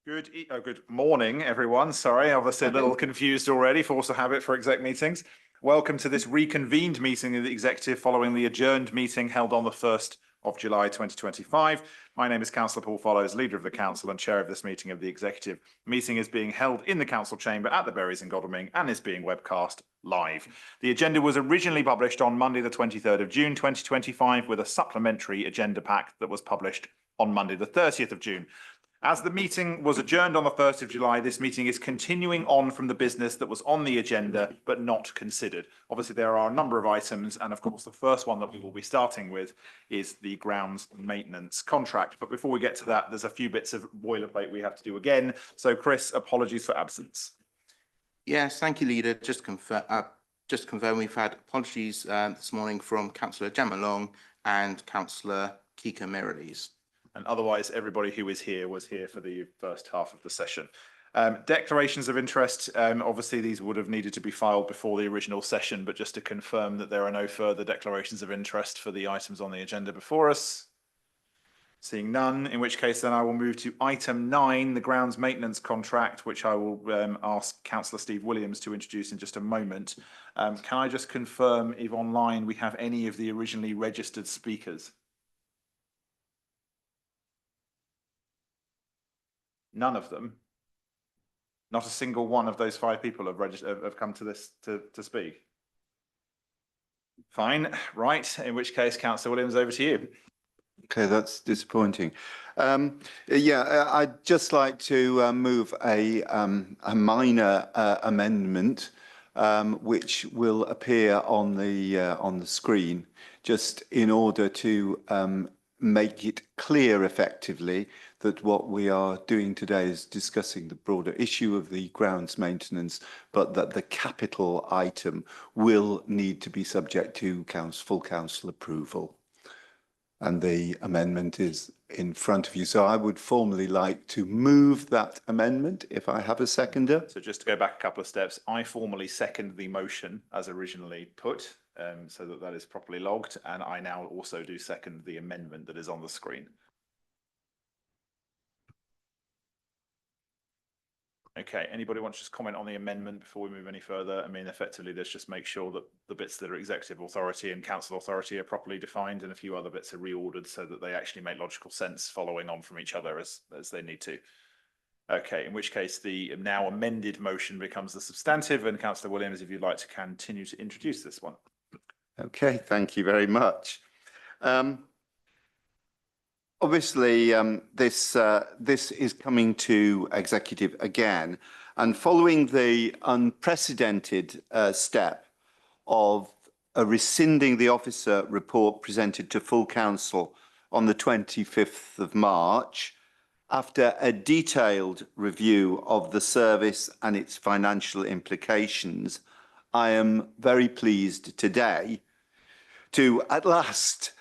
Good morning, everyone. Sorry, obviously a little confused already. Force of habit for exec meetings. Welcome to this reconvened meeting of the executive following the adjourned meeting held on the 1st of July 2025. My name is Councillor Paul Follows, leader of the council and chair of this meeting of the executive. The meeting is being held in the council chamber at the Berries in Godalming and is being webcast live. The agenda was originally published on Monday the 23rd of June 2025 with a supplementary agenda pack that was published on Monday the 30th of June. As the meeting was adjourned on the 1st of July, this meeting is continuing on from the business that was on the agenda but not considered. Obviously, there are a number of items, and of course, the first one that we will be starting with is the grounds maintenance contract. But before we get to that, there's a few bits of boilerplate we have to do again. So, Chris, apologies for absence. Yes, thank you, Leader. Just confirm we've had apologies this morning from Councillor Gemma Long and Councillor Kika Merrilees. And otherwise, everybody who is here was here for the first half of the session. Declarations of interest, obviously these would have needed to be filed before the original session, but just to confirm that there are no further declarations of interest for the items on the agenda before us. Seeing none, in which case then I will move to item 9, the grounds maintenance contract, which I will ask Councillor Steve Williams to introduce in just a moment. Can I just confirm if online we have any of the originally registered speakers? None of them. Not a single one of those 5 people have come to this to speak. Fine, right. In which case, Councillor Williams, over to you. Okay, that's disappointing. I'd just like to move a minor amendment, which will appear on the screen, just in order to make it clear effectively that what we are doing today is discussing the broader issue of the grounds maintenance, but that the capital item will need to be subject to full council approval. And the amendment is in front of you. So I would formally like to move that amendment, if I have a seconder. So just to go back a couple of steps, I formally second the motion as originally put, so that is properly logged. And I now also do second the amendment that is on the screen. Okay, anybody want to just comment on the amendment before we move any further? I mean, effectively, let's just make sure that the bits that are executive authority and council authority are properly defined, and a few other bits are reordered so that they actually make logical sense following on from each other as they need to. Okay, in which case the now amended motion becomes the substantive, and Councillor Williams, if you'd like to continue to introduce this one. Okay, thank you very much. Obviously, this is coming to executive again, and following the unprecedented step of rescinding the officer report presented to full council on the 25th of March, after a detailed review of the service and its financial implications, I am very pleased today to at last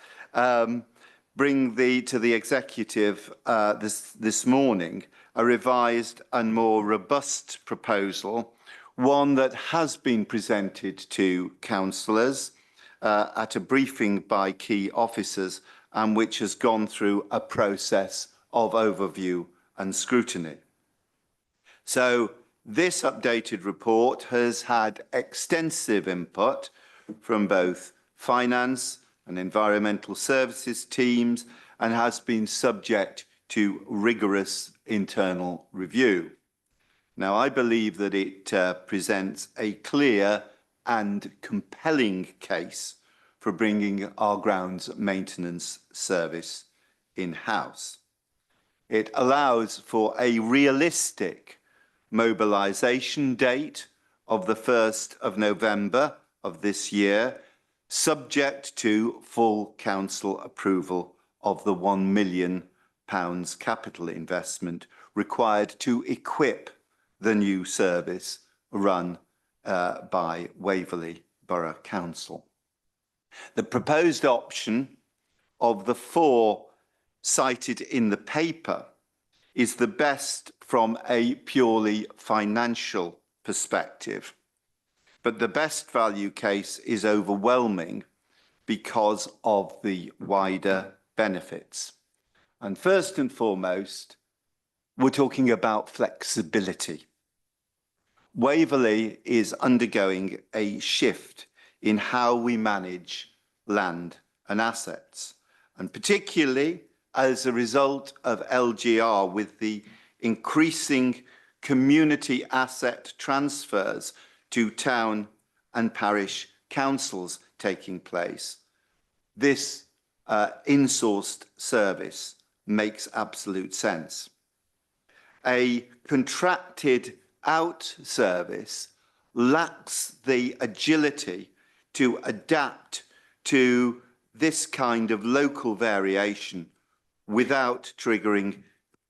bring to the executive this morning a revised and more robust proposal, one that has been presented to councillors at a briefing by key officers and which has gone through a process of overview and scrutiny. So this updated report has had extensive input from both finance and environmental services teams and has been subject to rigorous internal review. Now, I believe that it presents a clear and compelling case for bringing our grounds maintenance service in-house. It allows for a realistic mobilisation date of the 1st of November of this year, subject to full council approval of the £1 million capital investment required to equip the new service run by Waverley Borough Council. The proposed option of the 4 cited in the paper is the best from a purely financial perspective. But the best value case is overwhelming because of the wider benefits. And first and foremost, we're talking about flexibility. Waverley is undergoing a shift in how we manage land and assets, and particularly as a result of LGR, with the increasing community asset transfers to town and parish councils taking place. This insourced service makes absolute sense. A contracted out service lacks the agility to adapt to this kind of local variation without triggering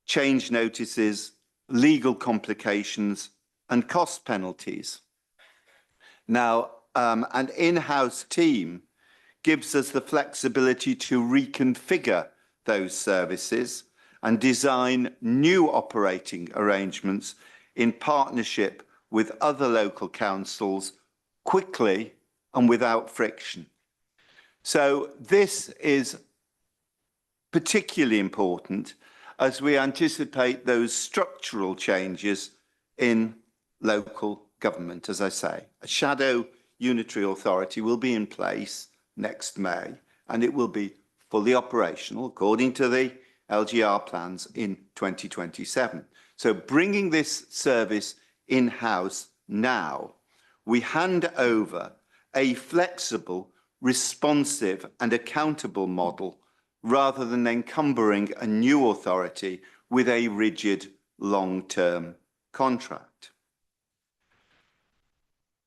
change notices, legal complications, and cost penalties. Now, an in-house team gives us the flexibility to reconfigure those services and design new operating arrangements in partnership with other local councils quickly and without friction. So this is particularly important as we anticipate those structural changes in local government. As I say, a shadow unitary authority will be in place next May, and it will be fully operational according to the LGR plans in 2027. So bringing this service in-house now, we hand over a flexible, responsive and accountable model rather than encumbering a new authority with a rigid long-term contract.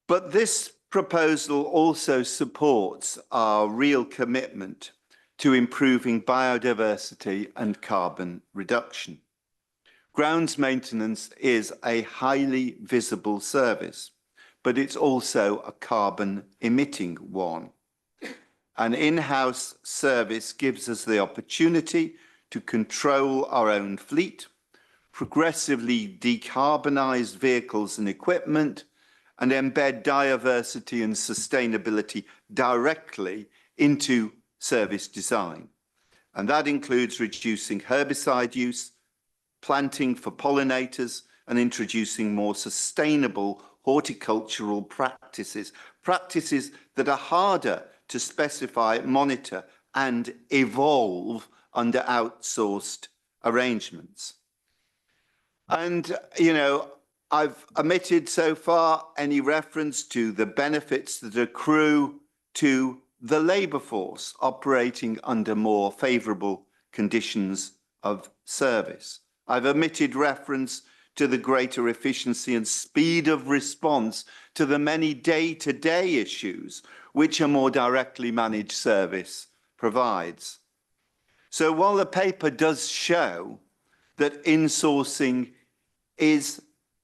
But this proposal also supports our real commitment to improving biodiversity and carbon reduction. Grounds maintenance is a highly visible service, but it's also a carbon emitting one. An in-house service gives us the opportunity to control our own fleet, progressively decarbonise vehicles and equipment, and embed diversity and sustainability directly into service design. And that includes reducing herbicide use, planting for pollinators, and introducing more sustainable horticultural practices, practices that are harder to specify, monitor, and evolve under outsourced arrangements. And, you know, I've omitted so far any reference to the benefits that accrue to the labour force operating under more favourable conditions of service. I've omitted reference to the greater efficiency and speed of response to the many day-to-day issues which a more directly managed service provides. So while the paper does show that insourcing is,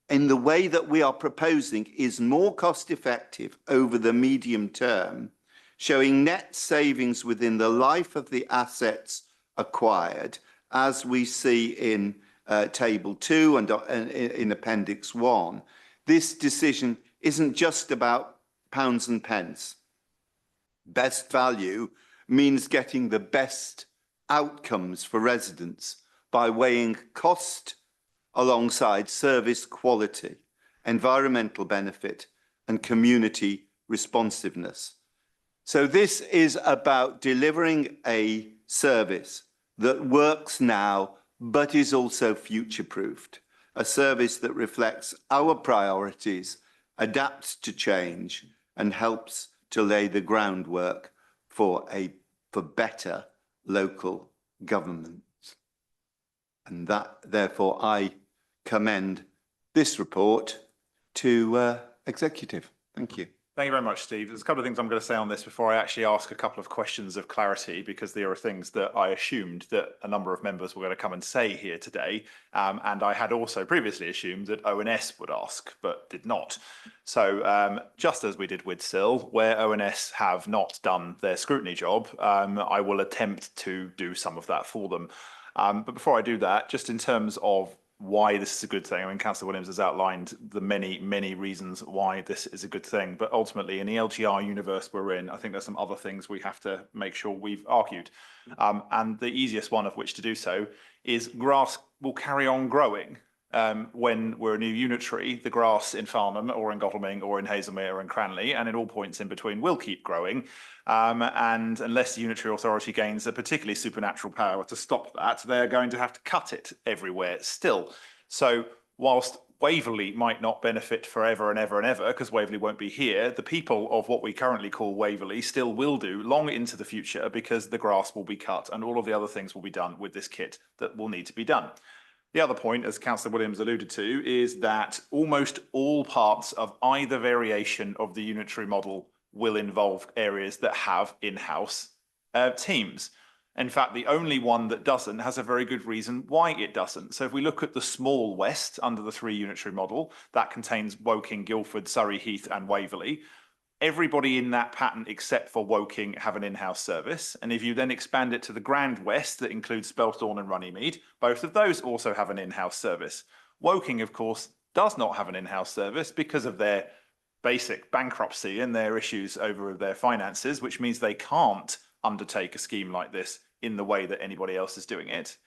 in the way that we are proposing, is more cost effective over the medium term, showing net savings within the life of the assets acquired, as we see in Table 2 and in Appendix 1, this decision isn't just about pounds and pence. Best value means getting the best outcomes for residents by weighing cost alongside service quality, environmental benefit, and community responsiveness. So this is about delivering a service that works now, but is also future-proofed, a service that reflects our priorities, adapts to change, and helps to lay the groundwork for better local government. And that, therefore, I commend this report to Executive. Thank you. Thank you very much, Steve. There's a couple of things I'm going to say on this before I actually ask a couple of questions of clarity, because there are things that I assumed that a number of members were going to come and say here today. And I had also previously assumed that ONS would ask, but did not. So just as we did with SIL, where ONS have not done their scrutiny job, I will attempt to do some of that for them. But before I do that, just in terms of why this is a good thing. I mean, Councillor Williams has outlined the many, many reasons why this is a good thing. But ultimately, in the LGR universe we're in, I think there's some other things we have to make sure we've argued. And the easiest one of which to do so is grass will carry on growing. When we're a new unitary, the grass in Farnham or in Godalming or in Hazelmere or in Cranley and in all points in between will keep growing. And unless the unitary authority gains a particularly supernatural power to stop that, they're going to have to cut it everywhere still. So whilst Waverley might not benefit forever and ever and ever, because Waverley won't be here, the people of what we currently call Waverley still will do long into the future, because the grass will be cut and all of the other things will be done with this kit that will need to be done. The other point, as Councillor Williams alluded to, is that almost all parts of either variation of the unitary model will involve areas that have in-house teams. In fact, the only one that doesn't has a very good reason why it doesn't. So if we look at the small west under the 3 unitary model, that contains Woking, Guildford, Surrey Heath and Waverley. Everybody in that pattern except for Woking have an in-house service. And if you then expand it to the Grand West, that includes Spelthorne and Runnymede, both of those also have an in-house service. Woking, of course, does not have an in-house service because of their basic bankruptcy and their issues over their finances, which means they can't undertake a scheme like this in the way that anybody else is doing it.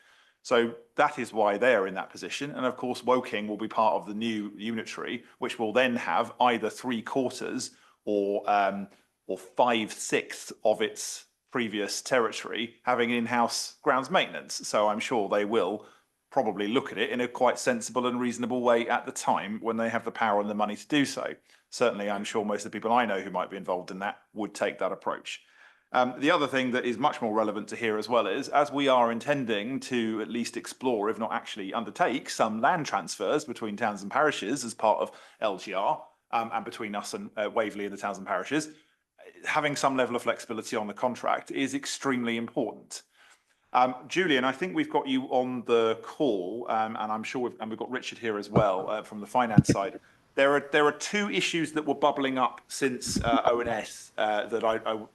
So that is why they are in that position. And of course, Woking will be part of the new unitary, which will then have either 3/4 or 5/6 of its previous territory having in-house grounds maintenance. So I'm sure they will probably look at it in a quite sensible and reasonable way at the time when they have the power and the money to do so. Certainly, I'm sure most of the people I know who might be involved in that would take that approach. The other thing that is much more relevant to here as well is, as we are intending to at least explore, if not actually undertake, some land transfers between towns and parishes as part of LGR, and between us and Waverley and the towns and parishes, having some level of flexibility on the contract is extremely important. Julian, I think we've got you on the call, and I'm sure we've got Richard here as well from the finance side. There are 2 issues that were bubbling up since ONS that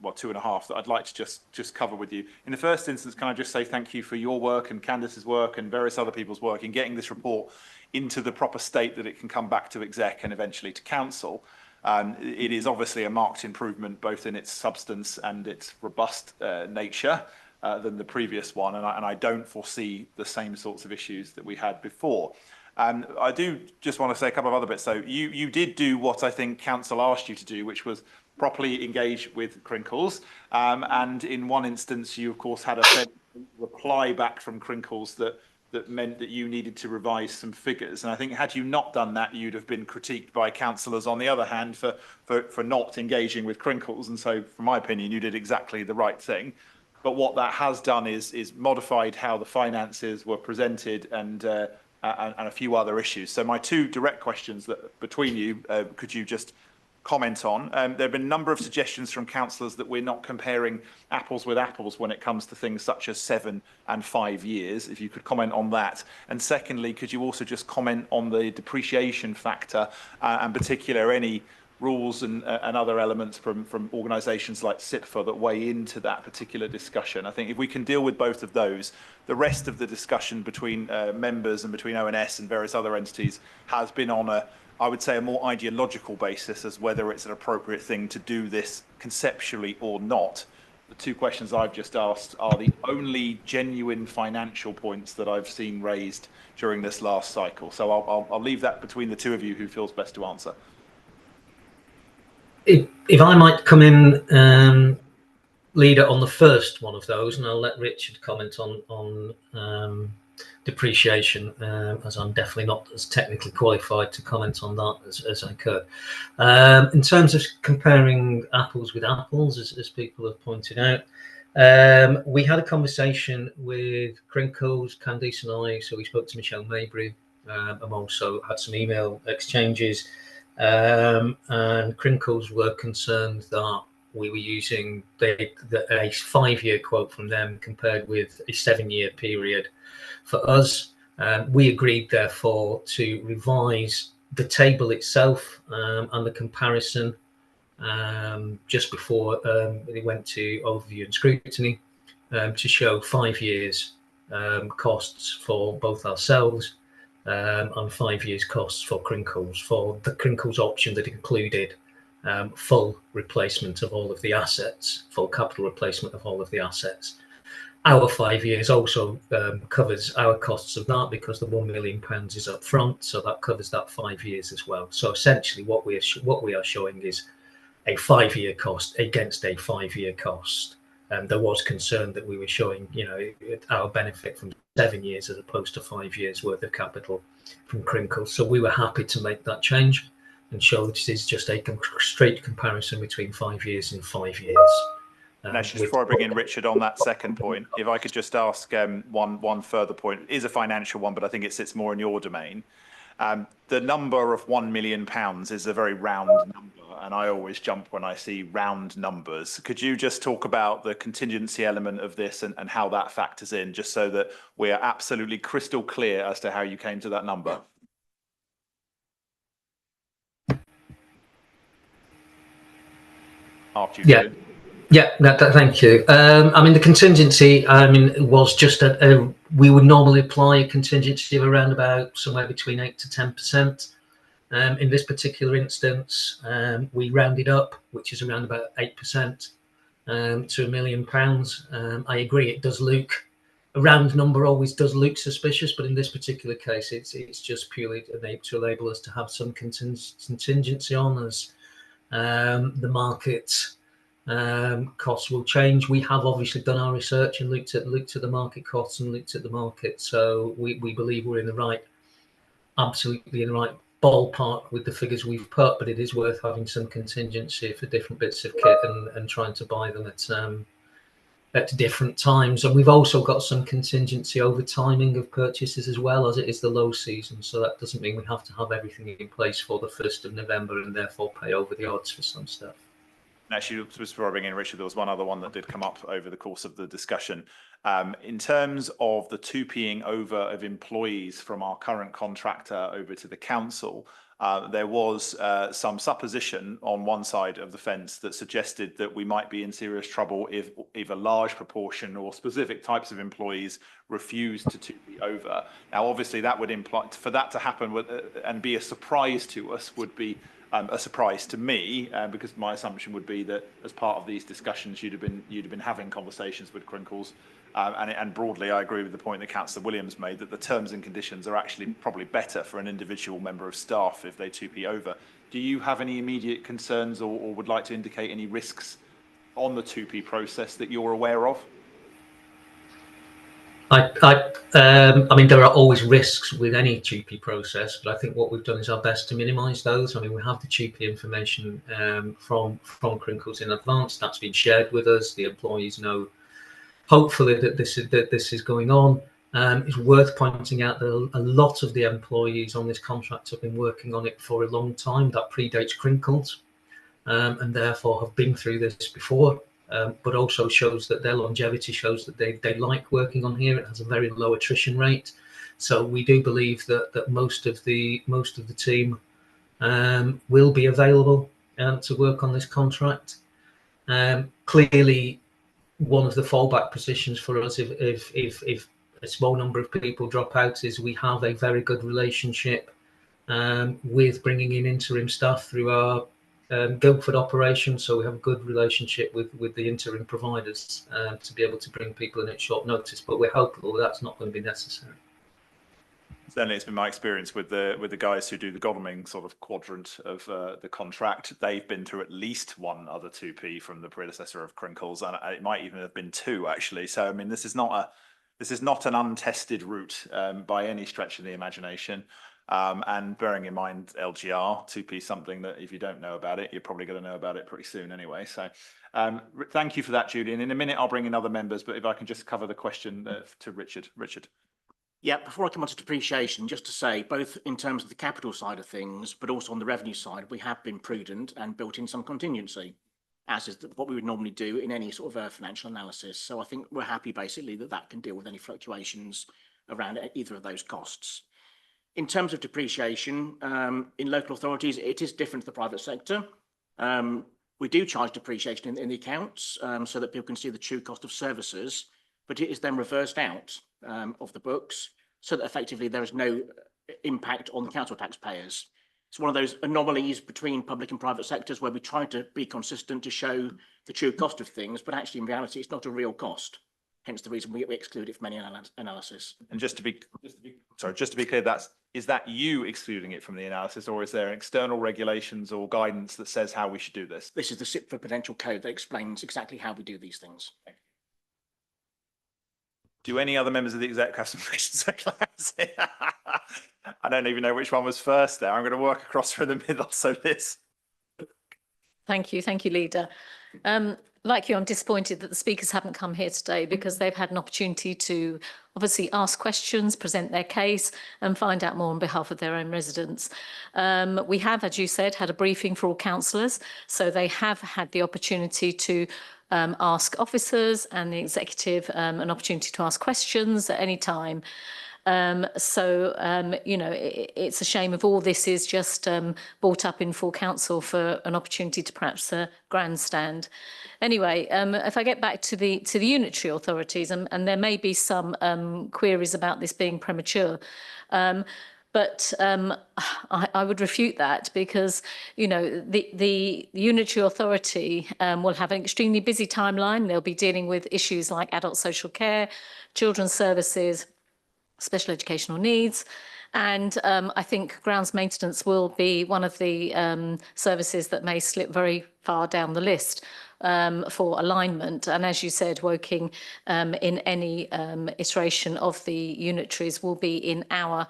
well, 2.5 that I'd like to just cover with you. In the first instance, can I just say thank you for your work and Candice's work and various other people's work in getting this report into the proper state that it can come back to exec and eventually to council. It is obviously a marked improvement both in its substance and its robust nature than the previous one, and I don't foresee the same sorts of issues that we had before. And I do just want to say a couple of other bits. So you did do what I think council asked you to do, which was properly engage with Crinkles. And in one instance, you of course had a reply back from Crinkles that meant that you needed to revise some figures. And I think had you not done that, you'd have been critiqued by councillors on the other hand for not engaging with Crinkles. And so, from my opinion, you did exactly the right thing. But what that has done is modified how the finances were presented and a few other issues. So my 2 direct questions that between you, could you just comment on? There have been a number of suggestions from councillors that we're not comparing apples with apples when it comes to things such as 7 and 5 years. If you could comment on that. And secondly, could you also just comment on the depreciation factor, and particular any rules and other elements from organisations like SIPFA that weigh into that particular discussion? I think if we can deal with both of those, the rest of the discussion between members and between ONS and various other entities has been on I would say, a more ideological basis as whether it's an appropriate thing to do this conceptually or not. The 2 questions I've just asked are the only genuine financial points that I've seen raised during this last cycle. So I'll leave that between the 2 of you who feels best to answer. If I might come in, leader, on the first one of those, and I'll let Richard comment on depreciation, as I'm definitely not as technically qualified to comment on that as I could. In terms of comparing apples with apples, as people have pointed out, we had a conversation with Crinkles, Candice and I, so we spoke to Michelle Mabry, and also had some email exchanges, and Crinkles were concerned that we were using a 5-year quote from them compared with a 7-year period for us. We agreed, therefore, to revise the table itself and the comparison just before they went to overview and scrutiny to show 5 years costs for both ourselves and 5 years costs for Crinkles, for the Crinkles option that included full replacement of all of the assets, full capital replacement of all of the assets. our 5 years also covers our costs of that, because the £1 million is up front, so that covers that 5 years as well. So essentially what we are showing is a 5-year cost against a 5-year cost. There was concern that we were showing, our benefit from 7 years as opposed to 5 years worth of capital from Crinkles. So we were happy to make that change and show that it is just a straight comparison between 5 years and 5 years. Just before I bring in Richard on that second point, if I could just ask one further point. It is a financial one, but I think it sits more in your domain. The number of £1 million is a very round number, and I always jump when I see round numbers. Could you just talk about the contingency element of this and how that factors in, just so that we are absolutely crystal clear as to how you came to that number? After you, Julian. Yeah, thank you. I mean, the contingency, was just we would normally apply a contingency of around about somewhere between 8 to 10%. In this particular instance, we rounded up, which is around about 8%, to £1 million. I agree, it does look, a round number always does look suspicious, but in this particular case, it's just purely to enable us to have some contingency on as the market costs will change. We have obviously done our research and looked at the market costs and looked at the market. So we believe we're absolutely in the right ballpark with the figures we've put, but it is worth having some contingency for different bits of kit and trying to buy them at different times. And we've also got some contingency over timing of purchases as well, as it is the low season. So that doesn't mean we have to have everything in place for the 1st of November and therefore pay over the odds for some stuff. Actually, before I bring in Richard, there was one other one that did come up over the course of the discussion. In terms of the 2ping over of employees from our current contractor over to the council, there was some supposition on one side of the fence that suggested that we might be in serious trouble if a large proportion or specific types of employees refused to 2p over. Now, obviously, that would imply, for that to happen and be a surprise to us, would be a surprise to me, because my assumption would be that as part of these discussions, you'd have been having conversations with Crinkles, and broadly, I agree with the point that Councillor Williams made, that the terms and conditions are actually probably better for an individual member of staff if they 2p over. Do you have any immediate concerns or would like to indicate any risks on the 2p process that you're aware of? I mean, there are always risks with any 2p process, but I think what we've done is our best to minimise those. I mean, we have the 2p information from Crinkles in advance. That's been shared with us. The employees know, hopefully, that this is going on. It's worth pointing out that a lot of the employees on this contract have been working on it for a long time. That predates Crinkles, and therefore have been through this before. But also shows that their longevity shows that they like working on here. It has a very low attrition rate, so we do believe that most of the team will be available to work on this contract. Clearly, one of the fallback positions for us, if a small number of people drop out, is we have a very good relationship with bringing in interim staff through our Guildford operation, so we have a good relationship with the interim providers to be able to bring people in at short notice, but we're hopeful that's not going to be necessary. Certainly, it's been my experience with the guys who do the Godalming sort of quadrant of the contract. They've been through at least one other 2p from the predecessor of Crinkles, and it might even have been 2 actually. So I mean, this is not an untested route by any stretch of the imagination. And bearing in mind LGR, 2p is something that if you don't know about it, you're probably going to know about it pretty soon anyway. So thank you for that, Julian. In a minute, I'll bring in other members, but if I can just cover the question to Richard. Richard. Yeah, before I come on to depreciation, just to say, both in terms of the capital side of things, but also on the revenue side, we have been prudent and built in some contingency, as is what we would normally do in any sort of financial analysis. So I think we're happy basically that can deal with any fluctuations around either of those costs. In terms of depreciation, in local authorities, it is different to the private sector. We do charge depreciation in the accounts so that people can see the true cost of services, but it is then reversed out of the books so that effectively there is no impact on the council taxpayers. It's one of those anomalies between public and private sectors where we try to be consistent to show the true cost of things, but actually in reality, it's not a real cost. hence the reason we exclude it from any analysis. And just to be clear, is that you excluding it from the analysis, or is there external regulations or guidance that says how we should do this? This is the SIP for Potential Code that explains exactly how we do these things. Do any other members of the exec have some questions for clarity? I don't even know which one was first there. I'm going to work across from the middle. So Liz. Thank you, Leader. Like you, I'm disappointed that the speakers haven't come here today because they've had an opportunity to obviously ask questions, present their case and find out more on behalf of their own residents. We have, as you said, had a briefing for all councillors, so they have had the opportunity to ask officers and the executive an opportunity to ask questions at any time. You know, it's a shame if all this is just brought up in full council for an opportunity to perhaps grandstand. Anyway, if I get back to the unitary authorities, and there may be some queries about this being premature, but I would refute that because, you know, the unitary authority will have an extremely busy timeline. They'll be dealing with issues like adult social care, children's services, special educational needs. And I think grounds maintenance will be one of the services that may slip very far down the list for alignment. And as you said, Woking in any iteration of the unitaries will be in our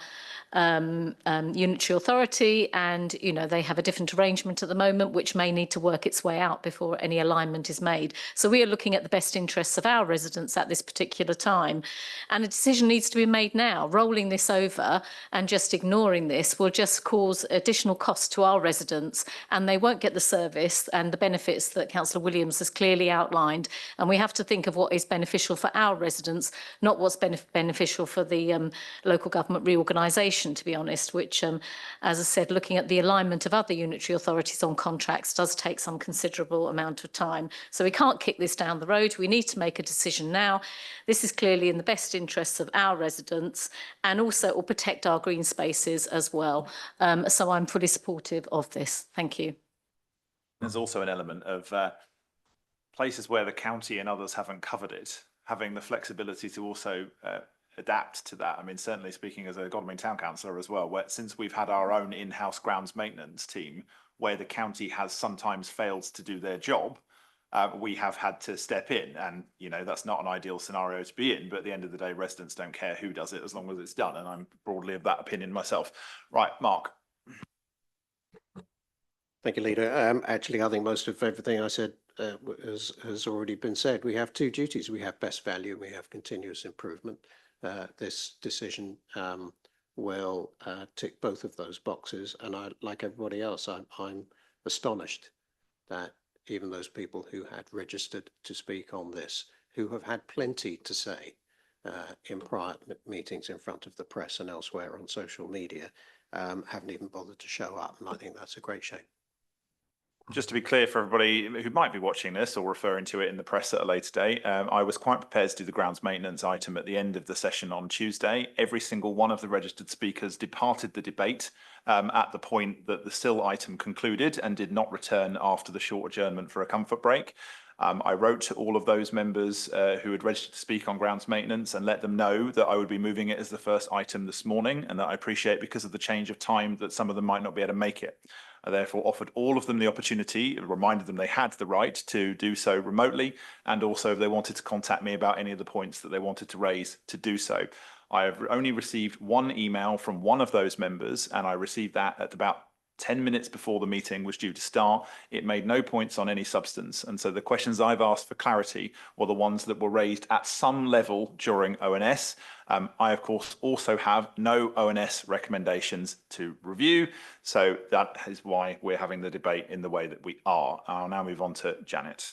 unitary authority, and you know they have a different arrangement at the moment which may need to work its way out before any alignment is made. So we are looking at the best interests of our residents at this particular time, and a decision needs to be made now. Rolling this over and just ignoring this will just cause additional costs to our residents, and they won't get the service and the benefits that Councillor Williams has clearly outlined. And we have to think of what is beneficial for our residents, not what's beneficial for the local government reorganisation, to be honest, which, as I said, looking at the alignment of other unitary authorities on contracts does take some considerable amount of time. So we can't kick this down the road. We need to make a decision now. This is clearly in the best interests of our residents, and also it will protect our green spaces as well. So I'm fully supportive of this. Thank you. There's also an element of places where the county and others haven't covered it, having the flexibility to also adapt to that. I mean, certainly speaking as a Godalming Town Councillor as well, where since we've had our own in-house grounds maintenance team, where the county has sometimes failed to do their job, we have had to step in, and you know that's not an ideal scenario to be in, but at the end of the day residents don't care who does it as long as it's done, and I'm broadly of that opinion myself. Right, Mark. Thank you, Leader. Actually, I think most of everything I said has already been said. We have two duties. We have best value and we have continuous improvement. This decision will tick both of those boxes. And like everybody else, I'm astonished that even those people who had registered to speak on this, who have had plenty to say in prior meetings in front of the press and elsewhere on social media, haven't even bothered to show up. And I think that's a great shame. Just to be clear for everybody who might be watching this or referring to it in the press at a later date, I was quite prepared to do the grounds maintenance item at the end of the session on Tuesday. Every single one of the registered speakers departed the debate at the point that the still item concluded and did not return after the short adjournment for a comfort break. I wrote to all of those members who had registered to speak on grounds maintenance and let them know that I would be moving it as the first item this morning, and that I appreciate because of the change of time that some of them might not be able to make it. I therefore offered all of them the opportunity, reminded them they had the right to do so remotely, and also if they wanted to contact me about any of the points that they wanted to raise, to do so. I have only received one email from one of those members, and I received that at about 10 minutes before the meeting was due to start. It made no points on any substance. And so the questions I've asked for clarity were the ones that were raised at some level during ONS. I, of course, also have no ONS recommendations to review. So that is why we're having the debate in the way that we are. I'll now move on to Janet.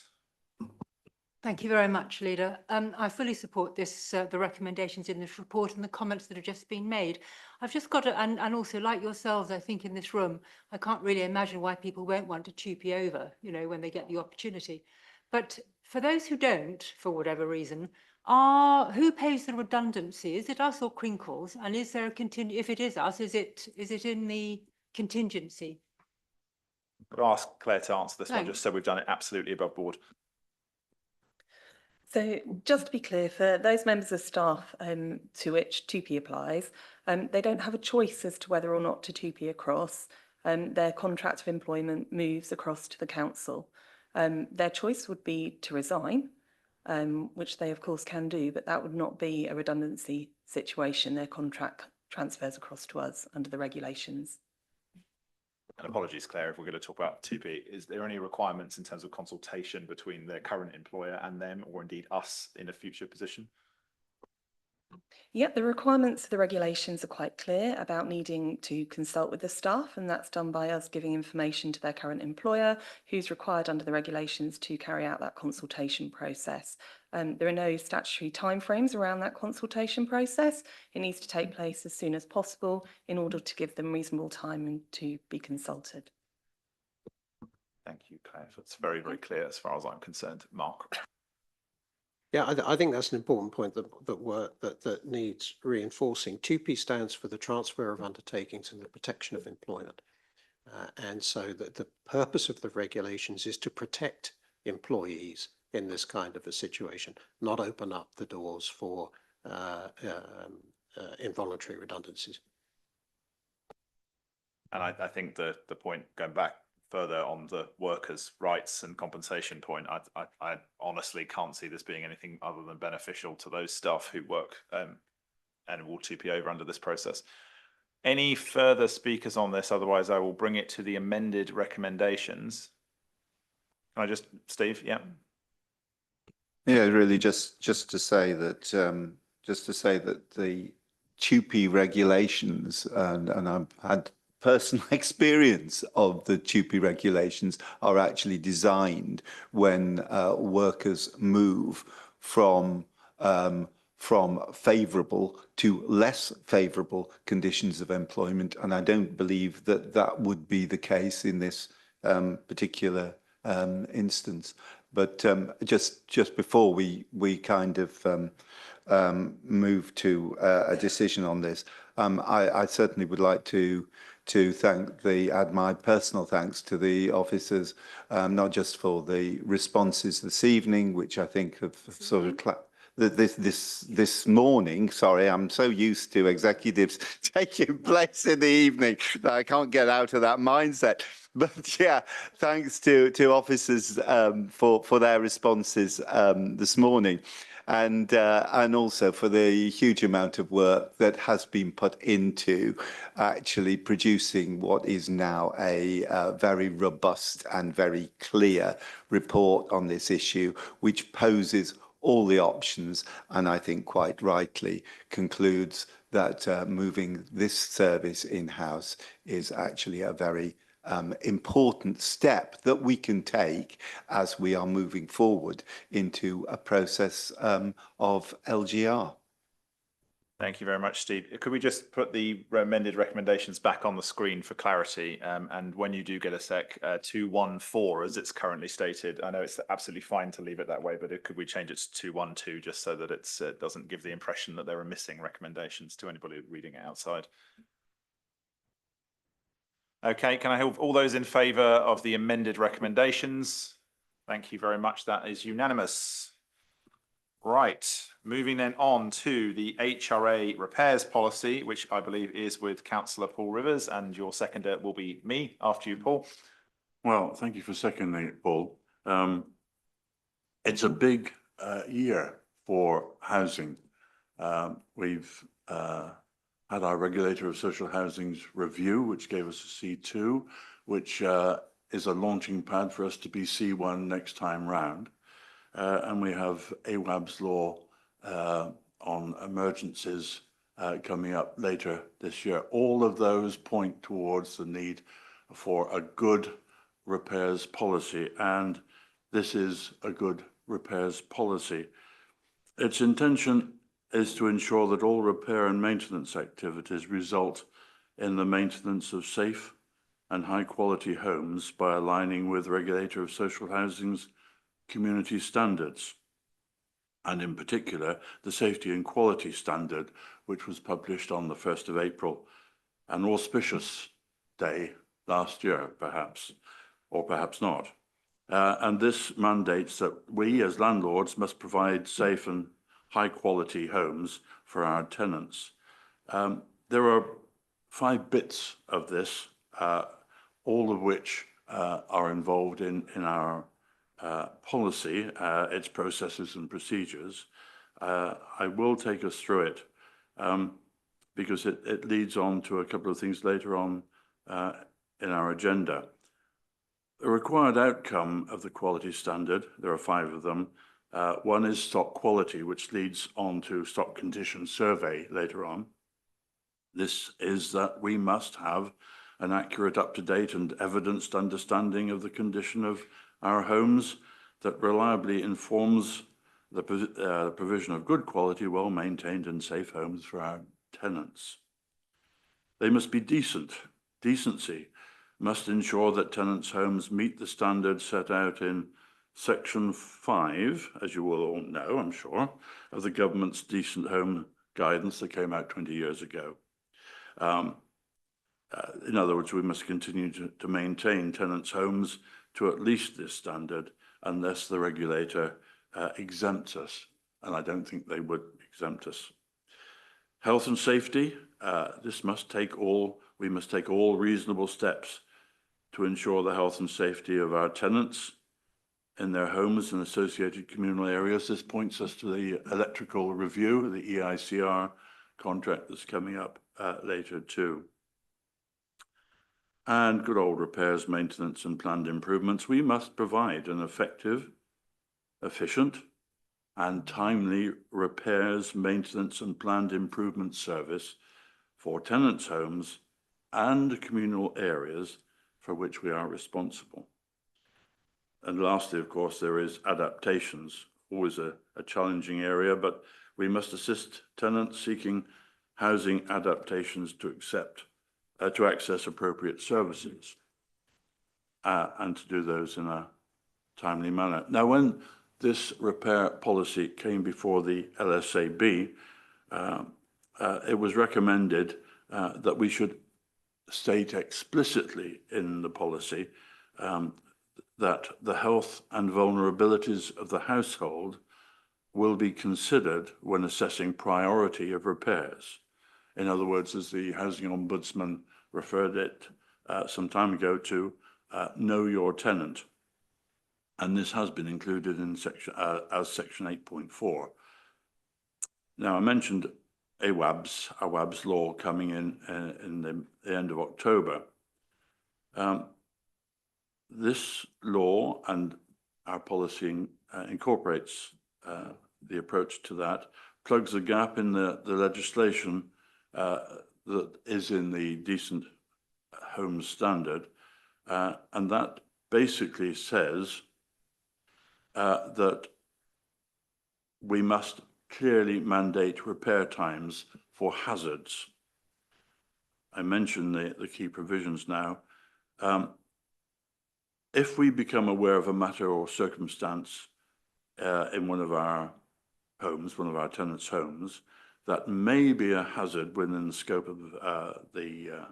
Thank you very much, Leader. I fully support this, the recommendations in this report and the comments that have just been made. I've just got to, and also like yourselves, I think in this room, I can't really imagine why people won't want to TUPE over, you know, when they get the opportunity. But for those who don't, for whatever reason, who pays the redundancy? Is it us or Crinkles? And is there a if it is us, is it in the contingency? I'll ask Claire to answer this one, just so we've done it absolutely above board. So just to be clear, for those members of staff to which 2P applies, they don't have a choice as to whether or not to 2P across. Their contract of employment moves across to the council. Their choice would be to resign, which they of course can do, but that would not be a redundancy situation. Their contract transfers across to us under the regulations. And apologies, Claire, if we're going to talk about 2P, is there any requirements in terms of consultation between their current employer and them, or indeed us in a future position? Yeah, the requirements of the regulations are quite clear about needing to consult with the staff, and that's done by us giving information to their current employer, who's required under the regulations to carry out that consultation process. There are no statutory timeframes around that consultation process. It needs to take place as soon as possible in order to give them reasonable time to be consulted. Thank you, Claire. That's very, very clear as far as I'm concerned. Mark. Yeah, I think that's an important point that needs reinforcing. 2P stands for the transfer of undertakings and the protection of employment. And so the purpose of the regulations is to protect employees in this kind of a situation, not open up the doors for involuntary redundancies. And I think the point, going back further on the workers' rights and compensation point, I honestly can't see this being anything other than beneficial to those staff who work and will 2P over under this process. Any further speakers on this? Otherwise, I will bring it to the amended recommendations. Can I just, Steve? Yeah. Yeah, really, just to say that the 2P regulations, and I've had personal experience of the 2P regulations, are actually designed when workers move from favourable to less favourable conditions of employment, and I don't believe that would be the case in this particular instance. But just before we kind of move to a decision on this, I certainly would like to add my personal thanks to the officers, not just for the responses this evening, which I think have sort of this morning. Sorry, I'm so used to executives taking place in the evening that I can't get out of that mindset. But yeah, thanks to officers for their responses this morning. And also for the huge amount of work that has been put into actually producing what is now a very robust and very clear report on this issue, which poses all the options, and I think quite rightly concludes that moving this service in-house is actually a very important step that we can take as we are moving forward into a process of LGR. Thank you very much, Steve. Could we just put the amended recommendations back on the screen for clarity? And when you do get a sec, 214 as it's currently stated. I know it's absolutely fine to leave it that way, but could we change it to 212 just so that it doesn't give the impression that there are missing recommendations to anybody reading it outside? Okay, can I have all those in favour of the amended recommendations? Thank you very much. That is unanimous. Right, moving then on to the HRA repairs policy, which I believe is with Councillor Paul Rivers, and your seconder will be me after you, Paul. Well, thank you for seconding it, Paul. It's a big year for housing. We've had our regulator of social housing's review, which gave us a C2, which is a launching pad for us to be C1 next time round. And we have AWAB's law on emergencies coming up later this year. All of those point towards the need for a good repairs policy, and this is a good repairs policy. Its intention is to ensure that all repair and maintenance activities result in the maintenance of safe and high quality homes by aligning with regulator of social housing's community standards, and in particular the safety and quality standard, which was published on the 1st of April, an auspicious day last year, perhaps, or perhaps not. And this mandates that we as landlords must provide safe and high quality homes for our tenants. There are 5 bits of this, all of which are involved in our policy, its processes and procedures. I will take us through it because it leads on to a couple of things later on in our agenda. The required outcome of the quality standard, there are 5 of them. One is stock quality, which leads on to stock condition survey later on. This is that we must have an accurate, up-to-date and evidenced understanding of the condition of our homes that reliably informs the provision of good quality, well-maintained and safe homes for our tenants. They must be decent. Decency must ensure that tenants' homes meet the standards set out in Section 5, as you will all know, I'm sure, of the government's Decent Home Guidance that came out 20 years ago. In other words, we must continue to maintain tenants' homes to at least this standard unless the regulator exempts us, and I don't think they would exempt us. Health and safety, we must take all reasonable steps to ensure the health and safety of our tenants in their homes and associated communal areas. This points us to the electrical review, the EICR contract that's coming up later too. And good old repairs, maintenance and planned improvements. We must provide an effective, efficient and timely repairs, maintenance and planned improvement service for tenants' homes and communal areas for which we are responsible. And lastly, of course, there is adaptations, always a challenging area, but we must assist tenants seeking housing adaptations to access appropriate services and to do those in a timely manner. Now, when this repair policy came before the LSAB, it was recommended that we should state explicitly in the policy that the health and vulnerabilities of the household will be considered when assessing priority of repairs. In other words, as the Housing Ombudsman referred it some time ago to, know your tenant. And this has been included in section 8.4. Now, I mentioned AWAB's law coming in the end of October. This law and our policy incorporates the approach to that, plugs a gap in the legislation that is in the Decent Home Standard, and that basically says that we must clearly mandate repair times for hazards. I mentioned the key provisions now. If we become aware of a matter or circumstance in one of our homes, one of our tenants' homes, that may be a hazard within the scope of the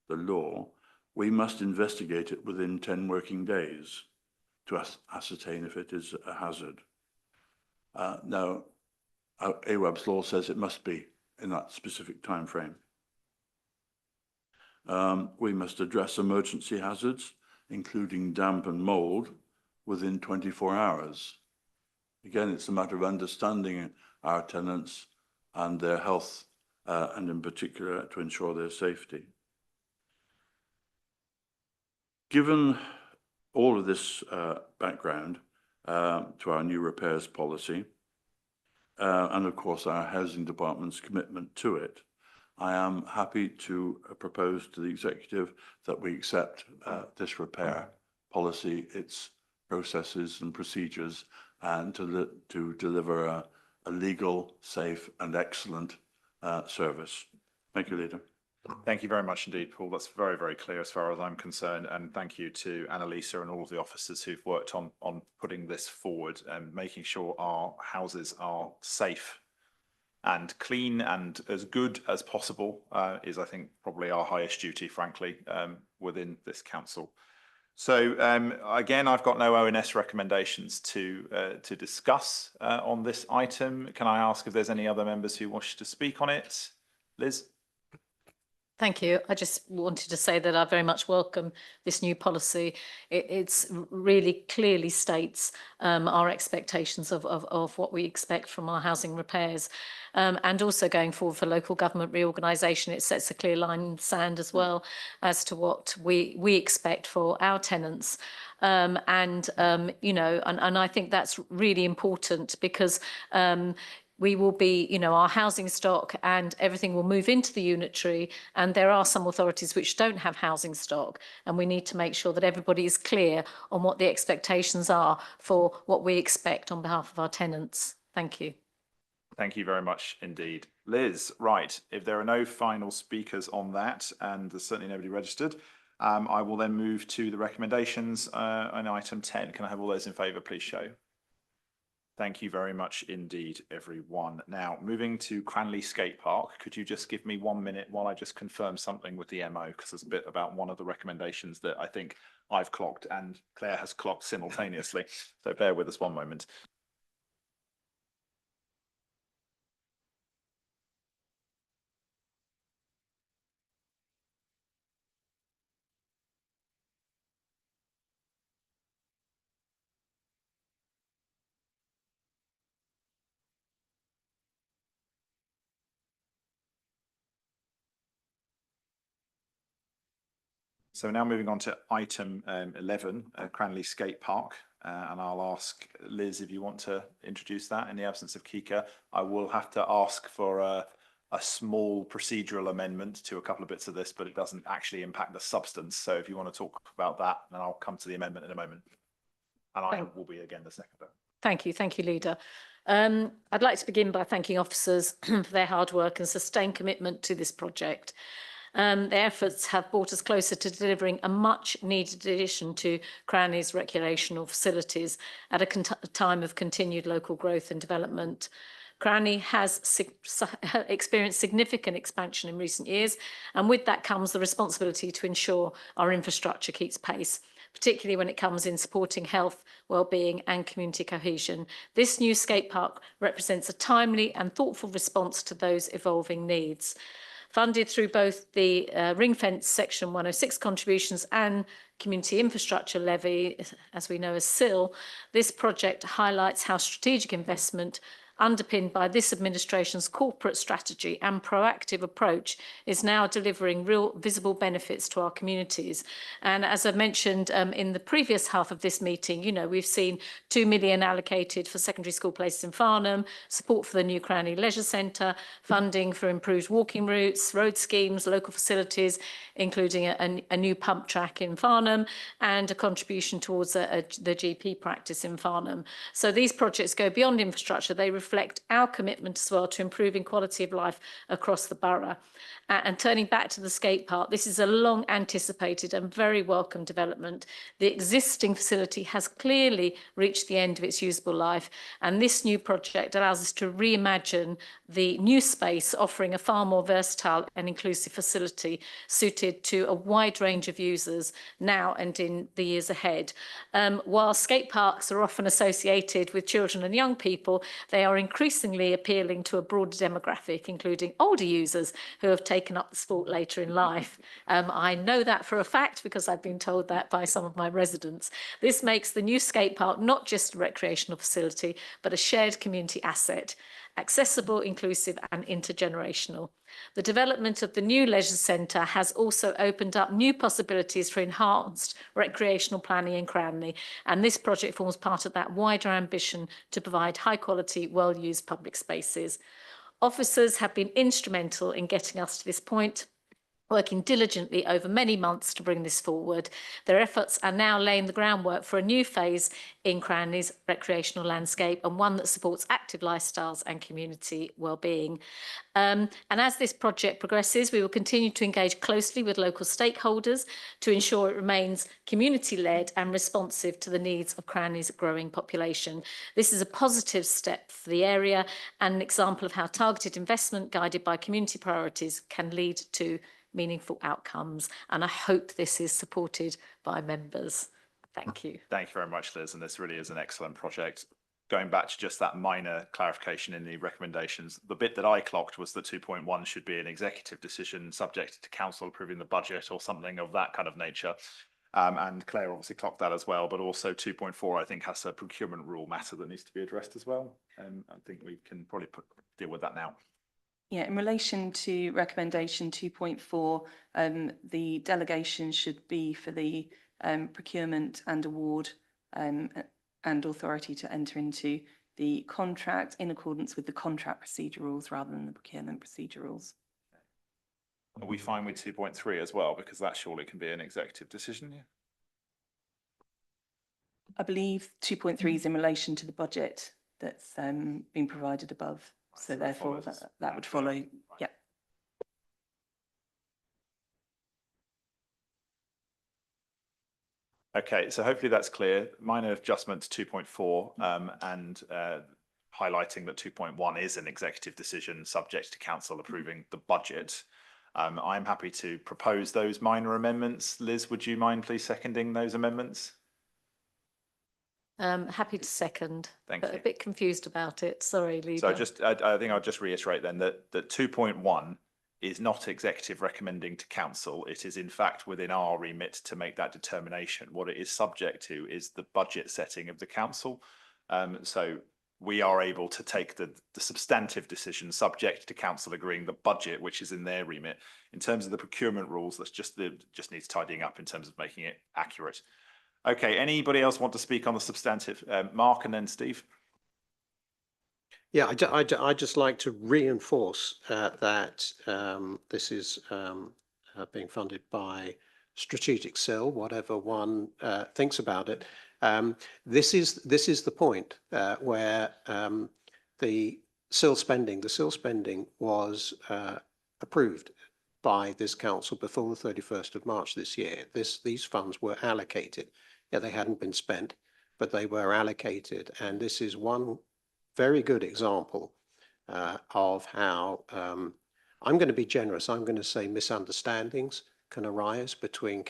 law, we must investigate it within 10 working days to ascertain if it is a hazard. Now, AWAB's law says it must be in that specific time frame. We must address emergency hazards, including damp and mold, within 24 hours. Again, it's a matter of understanding our tenants and their health, and in particular to ensure their safety. Given all of this background to our new repairs policy, and of course our housing department's commitment to it, I am happy to propose to the executive that we accept this repair policy, its processes and procedures, and to deliver a legal, safe and excellent service. Thank you, Leader. Thank you very much indeed, Paul. That's very, very clear as far as I'm concerned. And thank you to Annalisa and all of the officers who've worked on putting this forward and making sure our houses are safe and clean and as good as possible is, I think, probably our highest duty, frankly, within this council. So again, I've got no ONS recommendations to discuss on this item. Can I ask if there's any other members who wish to speak on it? Liz? Thank you. I just wanted to say that I very much welcome this new policy. It's really clearly states our expectations of what we expect from our housing repairs. And also going forward for local government reorganisation, it sets a clear line in the sand as well as to what we expect for our tenants. You know, and I think that's really important because we will be, you know, our housing stock and everything will move into the unitary, and there are some authorities which don't have housing stock, and we need to make sure that everybody is clear on what the expectations are for what we expect on behalf of our tenants. Thank you. Thank you very much indeed. Liz, right, if there are no final speakers on that, and there's certainly nobody registered, I will then move to the recommendations on item 10. Can I have all those in favour, please show? Thank you very much indeed, everyone. Now, moving to Cranley Skate Park, could you just give me 1 minute while I just confirm something with the MO, because there's a bit about one of the recommendations that I think I've clocked and Claire has clocked simultaneously. So bear with us 1 moment. So now moving on to item 11, Cranley Skate Park, and I'll ask Liz if you want to introduce that in the absence of Kika. I will have to ask for a small procedural amendment to a couple of bits of this, but it doesn't actually impact the substance. So if you want to talk about that, then I'll come to the amendment in a moment. And I will be again the seconder. Thank you, Leader. I'd like to begin by thanking officers for their hard work and sustained commitment to this project. Their efforts have brought us closer to delivering a much needed addition to Cranley's recreational facilities at a time of continued local growth and development. Cranley has experienced significant expansion in recent years, and with that comes the responsibility to ensure our infrastructure keeps pace, particularly when it comes in supporting health, well-being and community cohesion. This new skate park represents a timely and thoughtful response to those evolving needs. Funded through both the ring-fence Section 106 contributions and Community Infrastructure Levy, as we know as SIL, this project highlights how strategic investment underpinned by this administration's corporate strategy and proactive approach is now delivering real visible benefits to our communities. And as I mentioned in the previous half of this meeting, you know, we've seen 2 million allocated for secondary school places in Farnham, support for the new Cranley Leisure Centre, funding for improved walking routes, road schemes, local facilities, including a new pump track in Farnham, and a contribution towards the GP practice in Farnham. So these projects go beyond infrastructure. They reflect our commitment as well to improving quality of life across the borough. And turning back to the skate park, this is a long anticipated and very welcome development. The existing facility has clearly reached the end of its usable life, and this new project allows us to reimagine the new space, offering a far more versatile and inclusive facility suited to a wide range of users now and in the years ahead. While skate parks are often associated with children and young people, they are increasingly appealing to a broader demographic, including older users who have taken up the sport later in life. I know that for a fact because I've been told that by some of my residents. This makes the new skate park not just a recreational facility, but a shared community asset, accessible, inclusive and intergenerational. The development of the new leisure centre has also opened up new possibilities for enhanced recreational planning in Cranley, and this project forms part of that wider ambition to provide high quality, well-used public spaces. Officers have been instrumental in getting us to this point, working diligently over many months to bring this forward. Their efforts are now laying the groundwork for a new phase in Cranley's recreational landscape, and one that supports active lifestyles and community well-being. And as this project progresses, we will continue to engage closely with local stakeholders to ensure it remains community-led and responsive to the needs of Cranley's growing population. This is a positive step for the area and an example of how targeted investment guided by community priorities can lead to meaningful outcomes. And I hope this is supported by members. Thank you. Thank you very much, Liz. And this really is an excellent project. Going back to just that minor clarification in the recommendations, the bit that I clocked was that 2.1 should be an executive decision subject to council approving the budget or something of that kind of nature. And Claire obviously clocked that as well, but also 2.4 I think has a procurement rule matter that needs to be addressed as well. I think we can probably deal with that now. Yeah, in relation to recommendation 2.4, the delegation should be for the procurement and award and authority to enter into the contract in accordance with the contract procedure rules rather than the procurement procedure rules. Are we fine with 2.3 as well? Because that surely can be an executive decision, yeah? I believe 2.3 is in relation to the budget that's been provided above. So therefore that would follow, yeah. Okay, so hopefully that's clear. Minor adjustment to 2.4 and highlighting that 2.1 is an executive decision subject to council approving the budget. I'm happy to propose those minor amendments. Liz, would you mind please seconding those amendments? Happy to second. Thank but you. A bit confused about it. Sorry, Leader. So I think I'll just reiterate then that 2.1 is not executive recommending to council. It is in fact within our remit to make that determination. What it is subject to is the budget setting of the council. So we are able to take the substantive decision subject to council agreeing the budget, which is in their remit. In terms of the procurement rules, that's just needs tidying up in terms of making it accurate. Okay, anybody else want to speak on the substantive? Mark and then Steve. Yeah, I just like to reinforce that this is being funded by strategic SIL, whatever one thinks about it. This is the point where the SIL spending was approved by this council before the 31st of March this year. These funds were allocated. Yeah, they hadn't been spent, but they were allocated, and this is one very good example of how I'm going to be generous. I'm going to say misunderstandings can arise between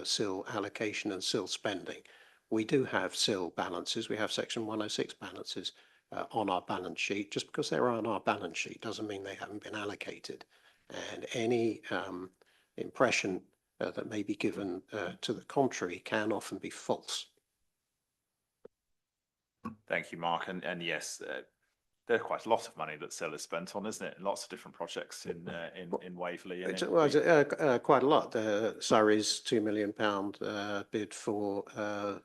SIL allocation and SIL spending. We do have SIL balances. We have Section 106 balances on our balance sheet. Just because they're on our balance sheet doesn't mean they haven't been allocated. And any impression that may be given to the contrary can often be false. Thank you, Mark. And yes, there's quite a lot of money that SIL is spent on, isn't it? Lots of different projects in Waverley. And quite a lot. Surrey's £2 million bid for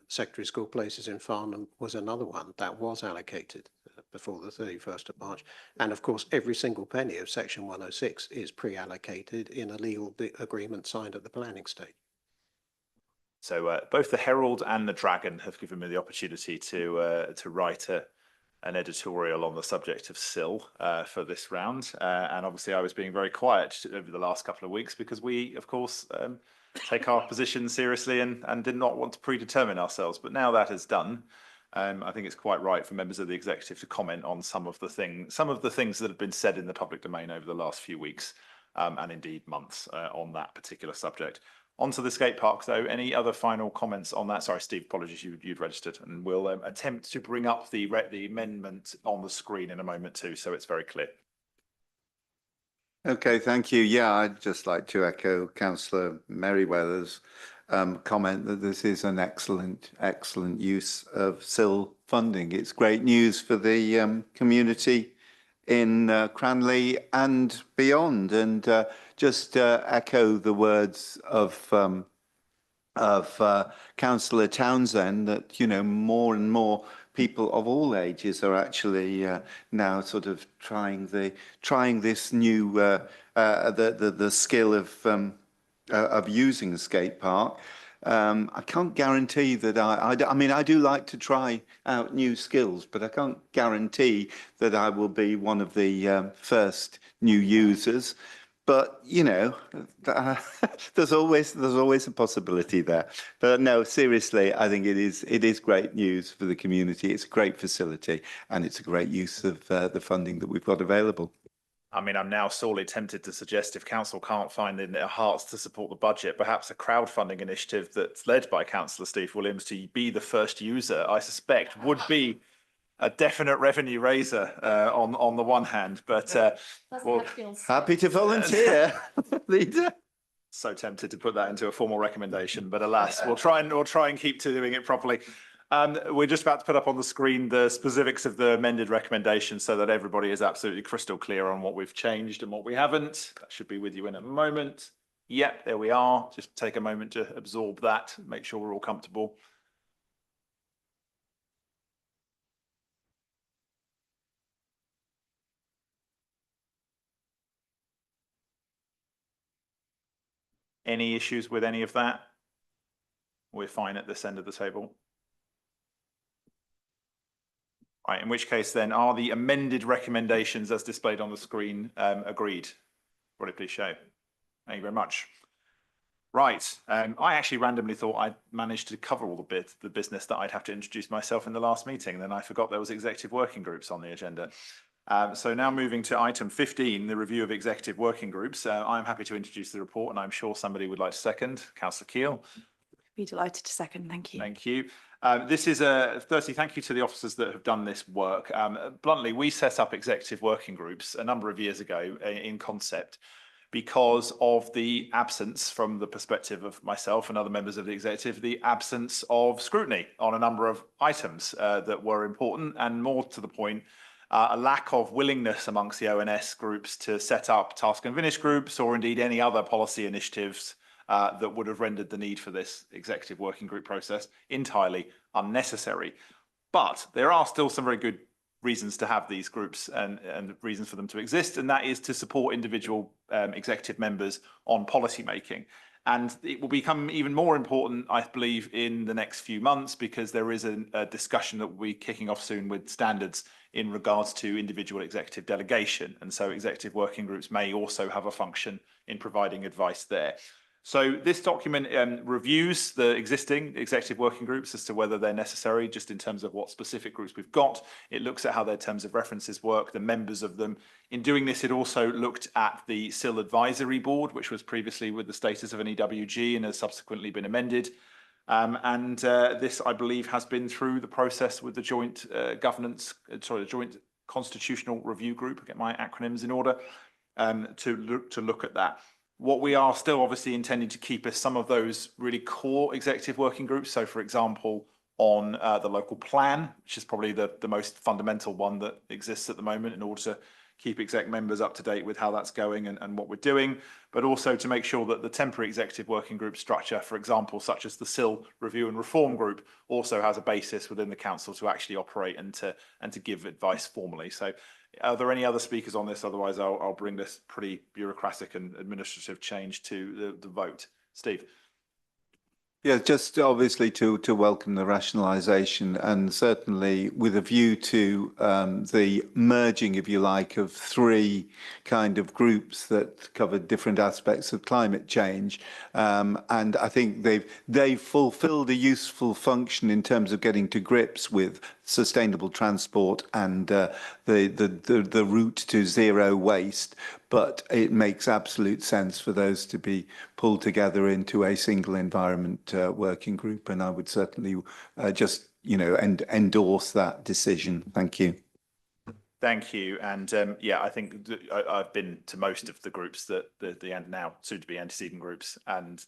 secondary school places in Farnham was another one that was allocated before the 31st of March. And of course, every single penny of Section 106 is pre-allocated in a legal agreement signed at the planning stage. So both the Herald and the Dragon have given me the opportunity to write an editorial on the subject of SIL for this round. And obviously I was being very quiet over the last couple of weeks because we, of course, take our position seriously and did not want to predetermine ourselves. But now that is done, I think it's quite right for members of the executive to comment on some of the things that have been said in the public domain over the last few weeks and indeed months on that particular subject. Onto the skate park, though. Any other final comments on that? Sorry, Steve, apologies, you'd registered, and we'll attempt to bring up the amendment on the screen in a moment too, so it's very clear. Okay, thank you. Yeah, I'd just like to echo Councillor Merriweather's comment that this is an excellent use of SIL funding. It's great news for the community in Cranley and beyond, and just echo the words of Councillor Townsend that, you know, more and more people of all ages are actually now sort of trying this new the skill of using a skate park. I can't guarantee that I mean, I do like to try out new skills, but I can't guarantee that I will be one of the first new users. But, you know, there's always a possibility there. But no, seriously, I think it is great news for the community. It's a great facility and it's a great use of the funding that we've got available. I mean, I'm now sorely tempted to suggest if council can't find in their hearts to support the budget, perhaps a crowdfunding initiative that's led by Councillor Steve Williams to be the first user, I suspect would be a definite revenue raiser on the one hand, but well, Happy to volunteer, leader. so tempted to put that into a formal recommendation, but alas, we'll try and keep to doing it properly. We're just about to put up on the screen the specifics of the amended recommendation so that everybody is absolutely crystal clear on what we've changed and what we haven't. That should be with you in a moment. Yep, there we are. Just take a moment to absorb that, make sure we're all comfortable. Any issues with any of that? We're fine at this end of the table. Right, in which case then are the amended recommendations as displayed on the screen agreed? Would it please show? Thank you very much. Right, I actually randomly thought I'd managed to cover all the business that I'd have to introduce myself in the last meeting. Then I forgot there was executive working groups on the agenda. So now moving to item 15, the review of executive working groups. I'm happy to introduce the report and I'm sure somebody would like to second. Councillor Keel. Be delighted to second, thank you. Thank you. This is firstly, thank you to the officers that have done this work. Bluntly, we set up executive working groups a number of years ago in concept because of the absence, from the perspective of myself and other members of the executive, the absence of scrutiny on a number of items that were important, and more to the point, a lack of willingness amongst the ONS groups to set up task and finish groups or indeed any other policy initiatives that would have rendered the need for this executive working group process entirely unnecessary. But there are still some very good reasons to have these groups and reasons for them to exist, and that is to support individual executive members on policy making. And it will become even more important, I believe, in the next few months, because there is a discussion that will be kicking off soon with standards in regards to individual executive delegation. And so executive working groups may also have a function in providing advice there. So this document reviews the existing executive working groups as to whether they're necessary, just in terms of what specific groups we've got. It looks at how their terms of references work, the members of them. In doing this, it also looked at the SIL Advisory Board, which was previously with the status of an EWG and has subsequently been amended. This, I believe, has been through the process with the joint the Joint Constitutional Review Group, get my acronyms in order, to look at that. What we are still obviously intending to keep is some of those really core executive working groups. So, for example, on the local plan, which is probably the most fundamental one that exists at the moment in order to keep exec members up to date with how that's going and what we're doing, but also to make sure that the temporary executive working group structure, for example, such as the SIL Review and Reform Group, also has a basis within the council to actually operate and to give advice formally. So are there any other speakers on this? Otherwise, I'll bring this pretty bureaucratic and administrative change to the vote. Steve. Yeah, just obviously to welcome the rationalisation, and certainly with a view to the merging, if you like, of three kind of groups that cover different aspects of climate change. And I think they've fulfilled a useful function in terms of getting to grips with sustainable transport and the route to zero waste. But it makes absolute sense for those to be pulled together into a single environment working group, and I would certainly just endorse that decision. Thank you. Thank you. And yeah, I think I've been to most of the groups that the now soon to be antecedent groups, and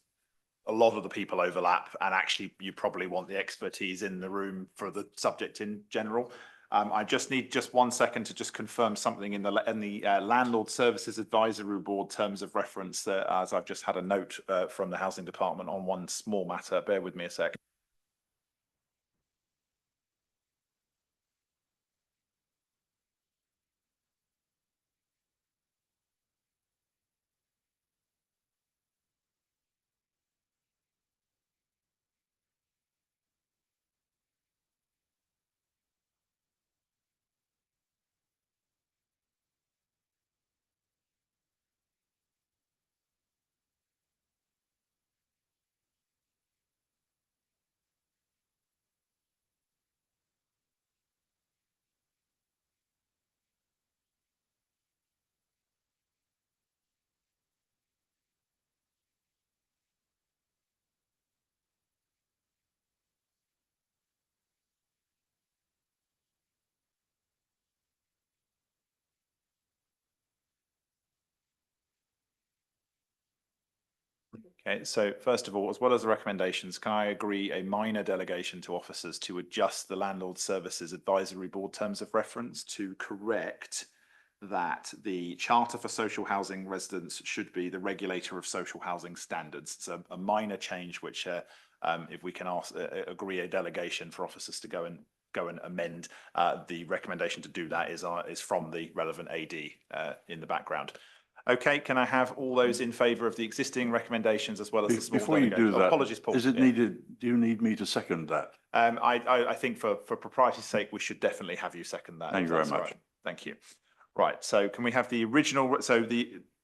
a lot of the people overlap, and actually you probably want the expertise in the room for the subject in general. I just need 1 second to just confirm something in the Landlord Services Advisory Board terms of reference, as I've just had a note from the Housing Department on one small matter. Bear with me a sec. Okay, so first of all, as well as the recommendations, can I agree a minor delegation to officers to adjust the Landlord Services Advisory Board terms of reference to correct that the Charter for Social Housing Residents should be the regulator of social housing standards? It's a minor change which, if we can agree a delegation for officers to go and amend, the recommendation to do that is from the relevant AD in the background. Okay, can I have all those in favour of the existing recommendations as well as the small Before you delegation? do that, Apologies, Paul. is it needed, do you need me to second that? I think for propriety's sake, we should definitely have you second that. Thank if you very that's all much. right. Thank you. Right, so can we have the original,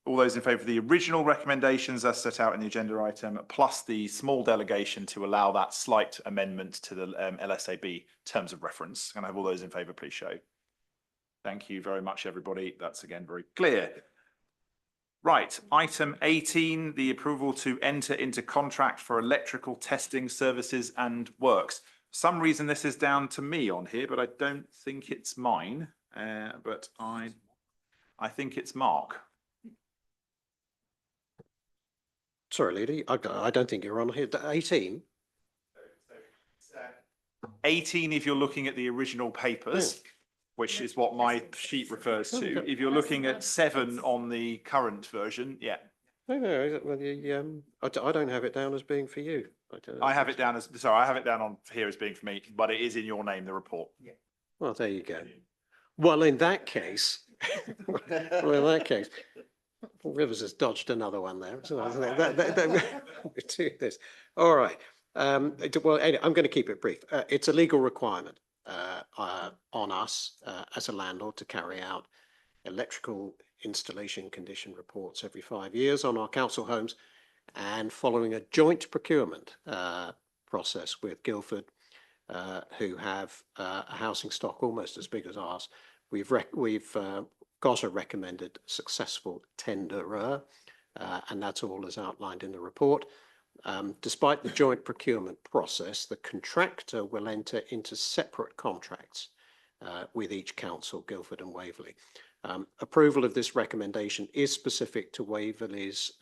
all those in favour of the original recommendations as set out in the agenda item, plus the small delegation to allow that slight amendment to the LSAB terms of reference? Can I have all those in favour, please show? Thank you very much, everybody. That's again very clear. Right, item 18, the approval to enter into contract for electrical testing services and works. For some reason this is down to me on here, but I don't think it's mine. But I think it's Mark. Sorry, Leader, I don't think you're on here. 18? 18 if you're looking at the original papers, which is what my sheet refers to. If you're looking at 7 on the current version, yeah. No, well, I don't have it down as being for you. I have it down as, sorry, I have it down on here as being for me, but it is in your name, the report. Yeah. Well, there you go. Well, in that case, Rivers has dodged another one there. So we do this. All right. Well, anyway, I'm going to keep it brief. It's a legal requirement on us as a landlord to carry out electrical installation condition reports every 5 years on our council homes, and following a joint procurement process with Guildford, who have a housing stock almost as big as ours. We've got a recommended successful tenderer, and that's all as outlined in the report. Despite the joint procurement process, the contractor will enter into separate contracts with each council, Guildford and Waverley. Approval of this recommendation is specific to Waverley's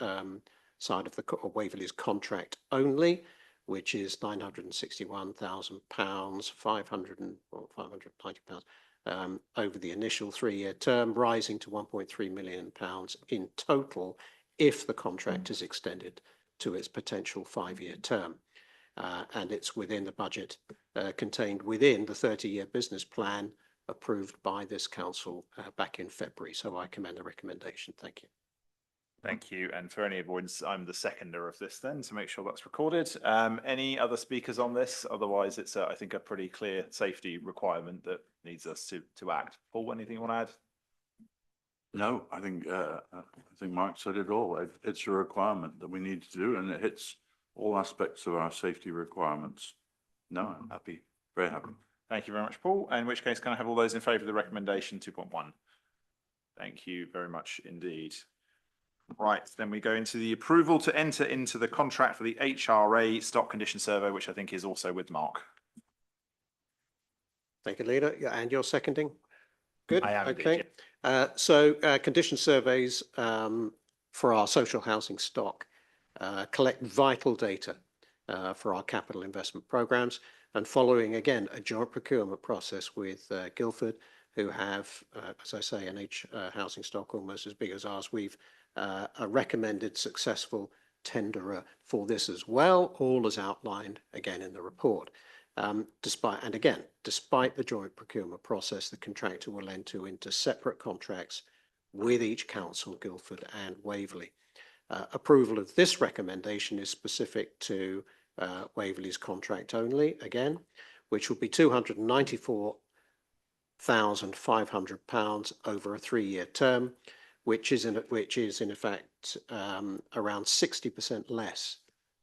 side of Waverley's contract only, which is £961,000, £590 over the initial 3-year term, rising to £1.3 million in total if the contract is extended to its potential 5-year term. And it's within the budget contained within the 30-year business plan approved by this council back in February. So I commend the recommendation. Thank you. Thank you. And for any avoidance, I'm the seconder of this then, to make sure that's recorded. Any other speakers on this? Otherwise, it's, I think, a pretty clear safety requirement that needs us to act. Paul, anything you want to add? No, I think Mark said it all. It's a requirement that we need to do, and it hits all aspects of our safety requirements. No, I'm happy, very happy. Thank you very much, Paul. In which case, can I have all those in favour of the recommendation 2.1? Thank you very much indeed. Right, then we go into the approval to enter into the contract for the HRA stock condition survey, which I think is also with Mark. Thank you, Leader. Yeah, and you're seconding? Good. I am. Okay. Indeed, yeah. So condition surveys for our social housing stock collect vital data for our capital investment programs, and following again a joint procurement process with Guildford, who have, as I say, an housing stock almost as big as ours, we've a recommended successful tenderer for this as well, all as outlined again in the report. Despite the joint procurement process, the contractor will enter into separate contracts with each council, Guildford and Waverley. Approval of this recommendation is specific to Waverley's contract only, again, which will be £294,500 over a 3-year term, which is in effect around 60% less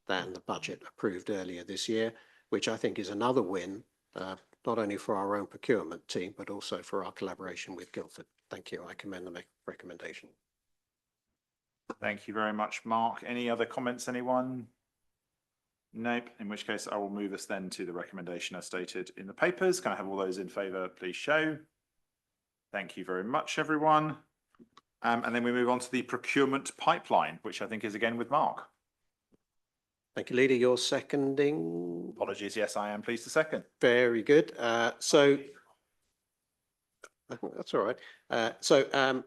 than the budget approved earlier this year, which I think is another win, not only for our own procurement team, but also for our collaboration with Guildford. Thank you. I commend the recommendation. Thank you very much, Mark. Any other comments, anyone? Nope. In which case, I will move us then to the recommendation as stated in the papers. Can I have all those in favour, please show? Thank you very much, everyone. And then we move on to the procurement pipeline, which I think is again with Mark. Thank you, Leader. You're seconding. Apologies, yes, I am pleased to second. Very good. That's all right.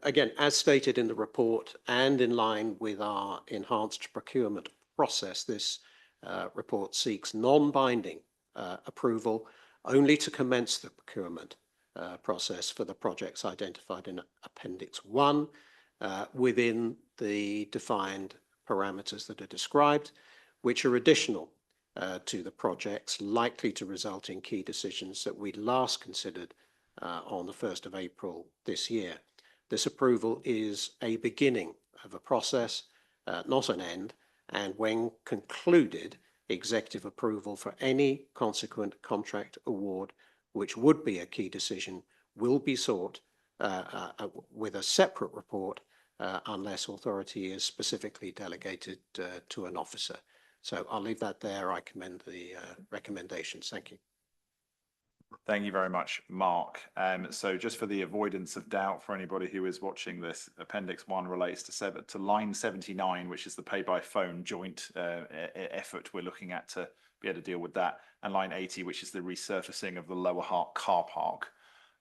Again, as stated in the report and in line with our enhanced procurement process, this report seeks non-binding approval only to commence the procurement process for the projects identified in Appendix 1 within the defined parameters that are described, which are additional to the projects likely to result in key decisions that we last considered on the 1st of April this year. This approval is a beginning of a process, not an end, and when concluded, executive approval for any consequent contract award, which would be a key decision, will be sought with a separate report unless authority is specifically delegated to an officer. So I'll leave that there. I commend the recommendations. Thank you. Thank you very much, Mark. So just for the avoidance of doubt for anybody who is watching this, Appendix 1 relates to line 79, which is the pay by phone joint effort we're looking at to be able to deal with that, and line 80, which is the resurfacing of the Lower Hart car park.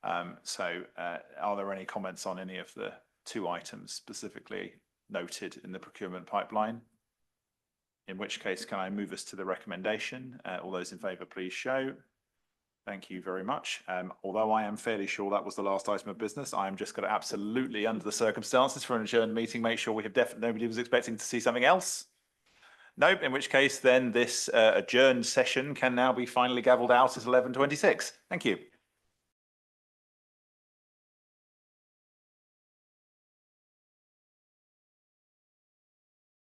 Are there any comments on any of the two items specifically noted in the procurement pipeline? In which case, can I move us to the recommendation? All those in favour, please show. Thank you very much. Although I am fairly sure that was the last item of business, I am just going to absolutely, under the circumstances for an adjourned meeting, make sure we have definitely, nobody was expecting to see something else. Nope, in which case then this adjourned session can now be finally gavelled out at 11:26. Thank you.